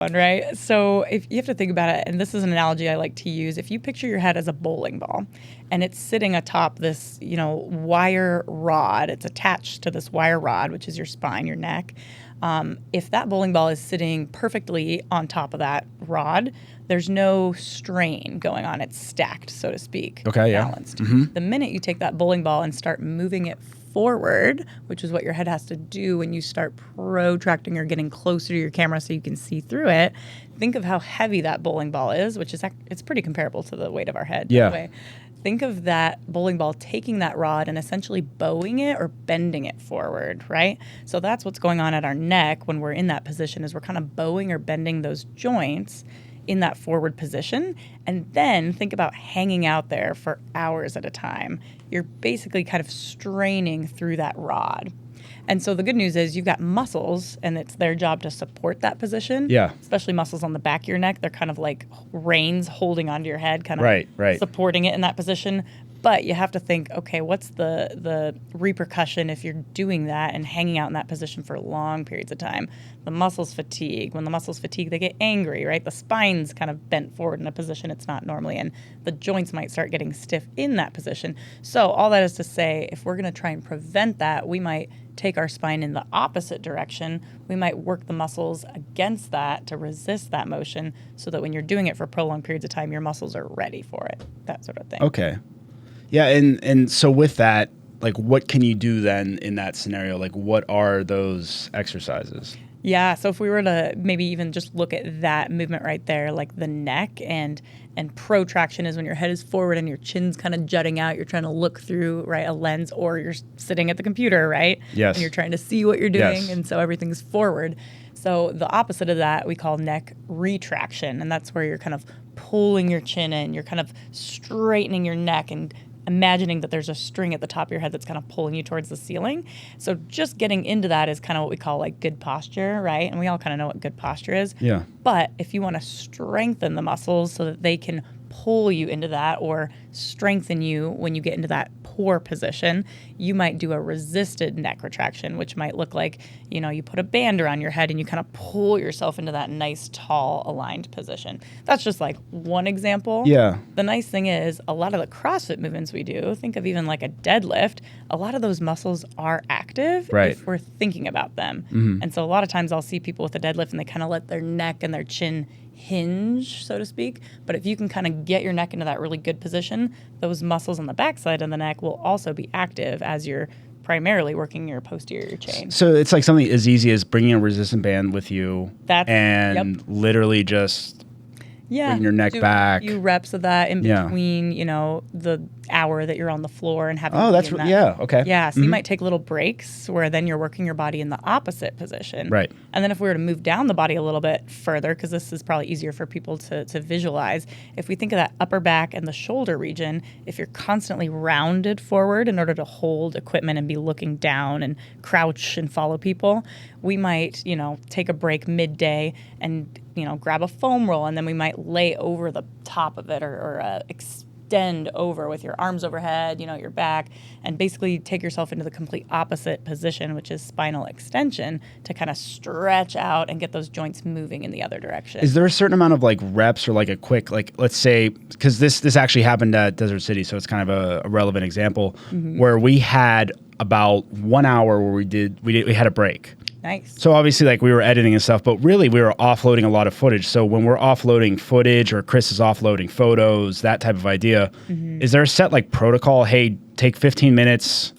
Right? So if you have to think about it, and this is an analogy I like to use, if you picture your head as a bowling ball and it's sitting atop this, wire rod, it's attached to this wire rod, which is your spine, your neck. If that bowling ball is sitting perfectly on top of that rod, there's no strain going on. It's stacked, so to speak, Okay, yeah. balanced. The minute you take that bowling ball and start moving it forward, which is what your head has to do when you start protracting or getting closer to your camera so you can see through it, think of how heavy that bowling ball is, which is it's pretty comparable to the weight of our head. Yeah. By the way. Think of that bowling ball taking that rod and essentially bowing it or bending it forward, right? So that's what's going on at our neck when we're in that position, is we're kind of bowing or bending those joints in that forward position. And then think about hanging out there for hours at a time. You're basically kind of straining through that rod. And so the good news is you've got muscles, and it's their job to support that position. Yeah. Especially muscles on the back of your neck. They're kind of like reins holding onto your head, kind of right. supporting it in that position. But you have to think, okay, what's the repercussion if you're doing that and hanging out in that position for long periods of time? The muscles fatigue. When the muscles fatigue, they get angry, right? The spine's kind of bent forward in a position it's not normally in. The joints might start getting stiff in that position. So all that is to say, if we're going to try and prevent that, we might take our spine in the opposite direction. We might work the muscles against that to resist that motion so that when you're doing it for prolonged periods of time, your muscles are ready for it, that sort of thing. Okay. Yeah, and so with that, like, what can you do then in that scenario? Like, what are those exercises? Yeah, so if we were to maybe even just look at that movement right there, like the neck and protraction is when your head is forward and your chin's kind of jutting out. You're trying to look through, right, a lens, or you're sitting at the computer, right? Yes. And you're trying to see what you're doing, Yes. and so everything's forward. So the opposite of that we call neck retraction, and that's where you're kind of pulling your chin in. You're kind of straightening your neck and imagining that there's a string at the top of your head that's kind of pulling you towards the ceiling. So just getting into that is kind of what we call like good posture, right? And we all kind of know what good posture is. Yeah. But if you want to strengthen the muscles so that they can pull you into that, or strengthen you when you get into that poor position, you might do a resisted neck retraction, which might look like, you put a band around your head and you kind of pull yourself into that nice, tall, aligned position. That's just like one example. Yeah. The nice thing is a lot of the CrossFit movements we do, think of even like a deadlift, a lot of those muscles are active Right. if we're thinking about them. Mm-hmm. And so a lot of times I'll see people with a deadlift and they kind of let their neck and their chin hinge, so to speak. But if you can kind of get your neck into that really good position, those muscles on the backside of the neck will also be active as you're primarily working your posterior chain. So it's like something as easy as bringing a resistant band with you and literally just bring your neck back. A few reps of that in between, the hour that you're on the floor and having. Oh, that's okay. Yeah, so you might take little breaks where then you're working your body in the opposite position. Right. And then if we were to move down the body a little bit further, because this is probably easier for people to visualize, if we think of that upper back and the shoulder region, if you're constantly rounded forward in order to hold equipment and be looking down and crouch and follow people, we might, take a break midday and, grab a foam roll, and then we might lay over the top of it or extend over with your arms overhead, your back, and basically take yourself into the complete opposite position, which is spinal extension, to kind of stretch out and get those joints moving in the other direction. Is there a certain amount of like reps or like a quick, like, let's say, because this actually happened at Desert City, so it's kind of a relevant example, where we had about 1 hour where we had a break. Nice. So obviously, like, we were editing and stuff, but really we were offloading a lot of footage. So when we're offloading footage, or Chris is offloading photos, that type of idea, is there a set like protocol? Hey, take 15 minutes,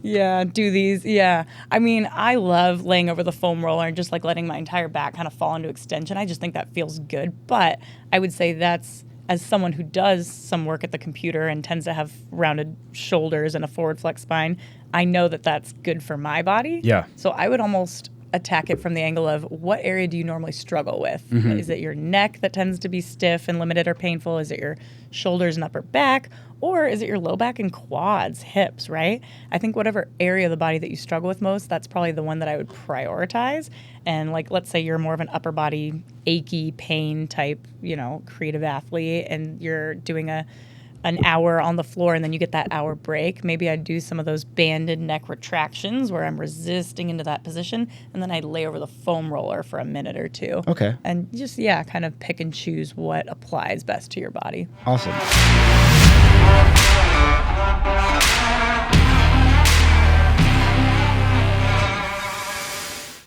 Yeah, do these. Yeah. I mean, I love laying over the foam roller and just like letting my entire back kind of fall into extension. I just think that feels good. But I would say that's, as someone who does some work at the computer and tends to have rounded shoulders and a forward flex spine, I know that that's good for my body. Yeah. So I would almost attack it from the angle of, what area do you normally struggle with? Is it your neck that tends to be stiff and limited or painful? Is it your shoulders and upper back? Or is it your low back and quads, hips, right? I think whatever area of the body that you struggle with most, that's probably the one that I would prioritize. And like, let's say you're more of an upper body achy pain type, creative athlete, and you're doing a an hour on the floor and then you get that hour break, maybe I'd do some of those banded neck retractions where I'm resisting into that position, and then I'd lay over the foam roller for a minute or two. Okay. And just, kind of pick and choose what applies best to your body. Awesome.